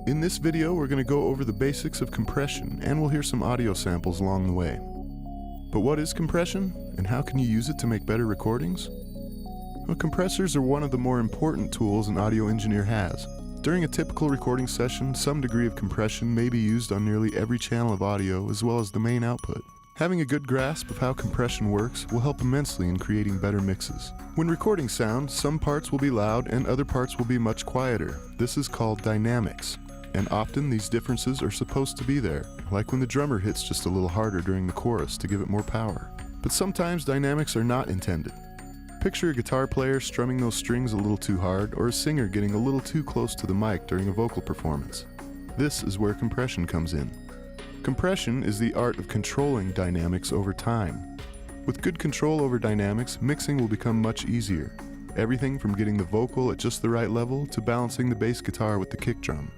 In this video, we're going to go over the basics of compression, and we'll hear some audio samples along the way. But what is compression, and how can you use it to make better recordings? Well, compressors are one of the more important tools an audio engineer has. During a typical recording session, some degree of compression may be used on nearly every channel of audio as well as the main output. Having a good grasp of how compression works will help immensely in creating better mixes. When recording sound, some parts will be loud and other parts will be much quieter. This is called dynamics. And often these differences are supposed to be there, like when the drummer hits just a little harder during the chorus to give it more power. But sometimes dynamics are not intended. Picture a guitar player strumming those strings a little too hard, or a singer getting a little too close to the mic during a vocal performance. This is where compression comes in. Compression is the art of controlling dynamics over time. With good control over dynamics, mixing will become much easier. Everything from getting the vocal at just the right level to balancing the bass guitar with the kick drum.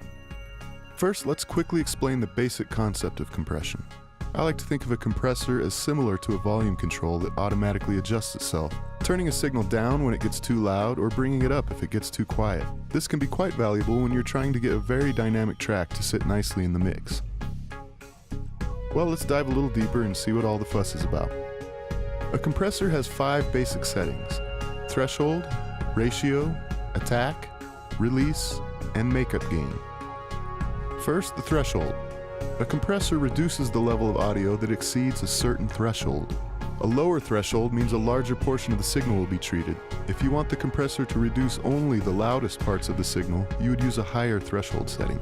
First, let's quickly explain the basic concept of compression. I like to think of a compressor as similar to a volume control that automatically adjusts itself, turning a signal down when it gets too loud or bringing it up if it gets too quiet. This can be quite valuable when you're trying to get a very dynamic track to sit nicely in the mix. Well, let's dive a little deeper and see what all the fuss is about. A compressor has 5 basic settings: threshold, ratio, attack, release, and makeup gain. First, the threshold. A compressor reduces the level of audio that exceeds a certain threshold. A lower threshold means a larger portion of the signal will be treated. If you want the compressor to reduce only the loudest parts of the signal, you would use a higher threshold setting.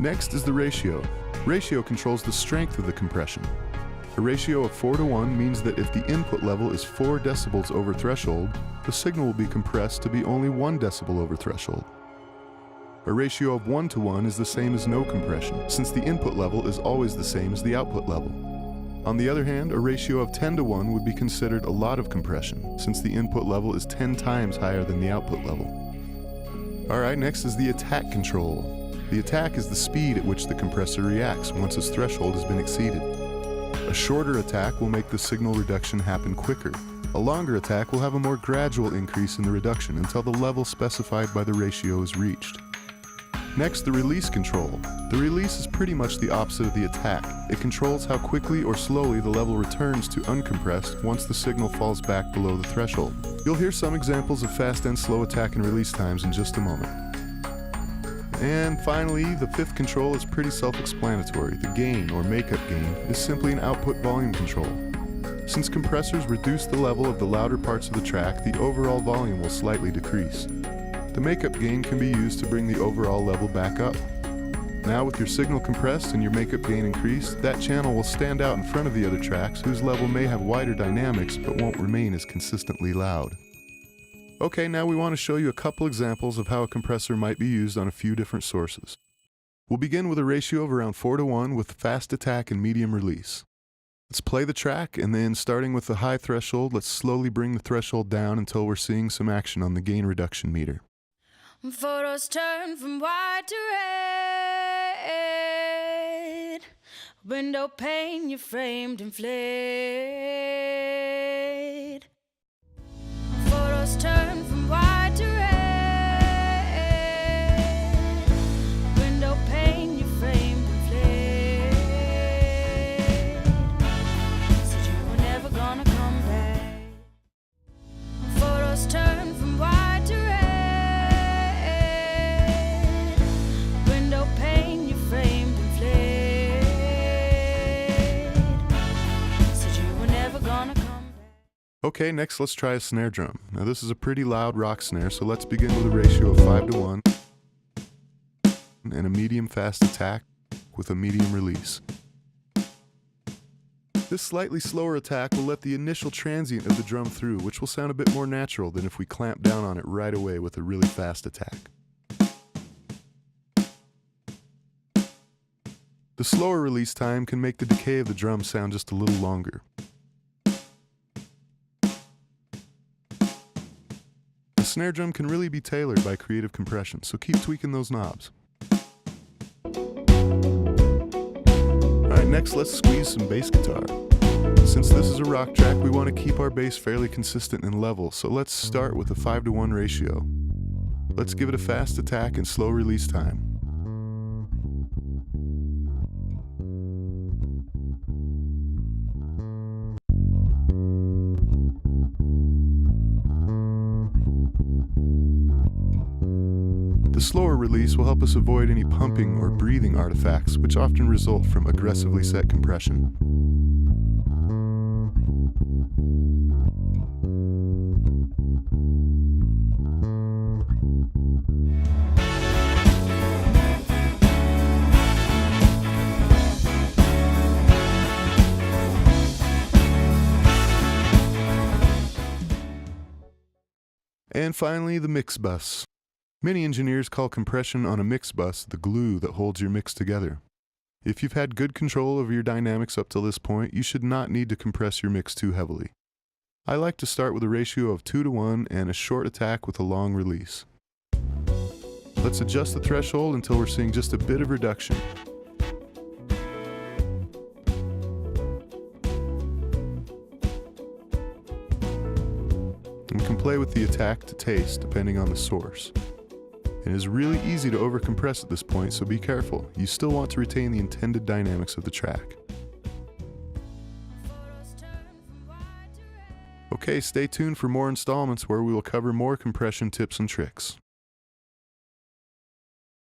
Next is the ratio. Ratio controls the strength of the compression. A ratio of 4:1 means that if the input level is 4 decibels over threshold, the signal will be compressed to be only 1 decibel over threshold. A ratio of 1:1 is the same as no compression, since the input level is always the same as the output level. On the other hand, a ratio of 10:1 would be considered a lot of compression, since the input level is 10 times higher than the output level. Alright, next is the attack control. The attack is the speed at which the compressor reacts once its threshold has been exceeded. A shorter attack will make the signal reduction happen quicker. A longer attack will have a more gradual increase in the reduction until the level specified by the ratio is reached. Next, the release control. The release is pretty much the opposite of the attack. It controls how quickly or slowly the level returns to uncompressed once the signal falls back below the threshold. You'll hear some examples of fast and slow attack and release times in just a moment. And finally, the 5th control is pretty self-explanatory. The gain, or makeup gain, is simply an output volume control. Since compressors reduce the level of the louder parts of the track, the overall volume will slightly decrease. The makeup gain can be used to bring the overall level back up. Now with your signal compressed and your makeup gain increased, that channel will stand out in front of the other tracks whose level may have wider dynamics but won't remain as consistently loud. Okay, now we want to show you a couple examples of how a compressor might be used on a few different sources. We'll begin with a ratio of around 4:1 with fast attack and medium release. Let's play the track, and then starting with the high threshold, let's slowly bring the threshold down until we're seeing some action on the gain reduction meter. Photos turn from white to red. Window pane you framed and flayed. Photos turn from white to red. Window pane you framed and flayed. Said you were never gonna come back. Photos turn from white to red. Okay, next let's try a snare drum. Now this is a pretty loud rock snare, so let's begin with a ratio of 5:1 and a medium fast attack with a medium release. This slightly slower attack will let the initial transient of the drum through, which will sound a bit more natural than if we clamp down on it right away with a really fast attack. The slower release time can make the decay of the drum sound just a little longer. The snare drum can really be tailored by creative compression, so keep tweaking those knobs. Alright, next let's squeeze some bass guitar. Since this is a rock track, we want to keep our bass fairly consistent and level, so let's start with a 5:1 ratio. Let's give it a fast attack and slow release time. The slower release will help us avoid any pumping or breathing artifacts, which often result from aggressively set compression. And finally, the mix bus. Many engineers call compression on a mix bus the glue that holds your mix together. If you've had good control over your dynamics up till this point, you should not need to compress your mix too heavily. I like to start with a ratio of 2:1 and a short attack with a long release. Let's adjust the threshold until we're seeing just a bit of reduction. We can play with the attack to taste depending on the source. It is really easy to overcompress at this point, so be careful. You still want to retain the intended dynamics of the track. Okay, stay tuned for more installments where we will cover more compression tips and tricks.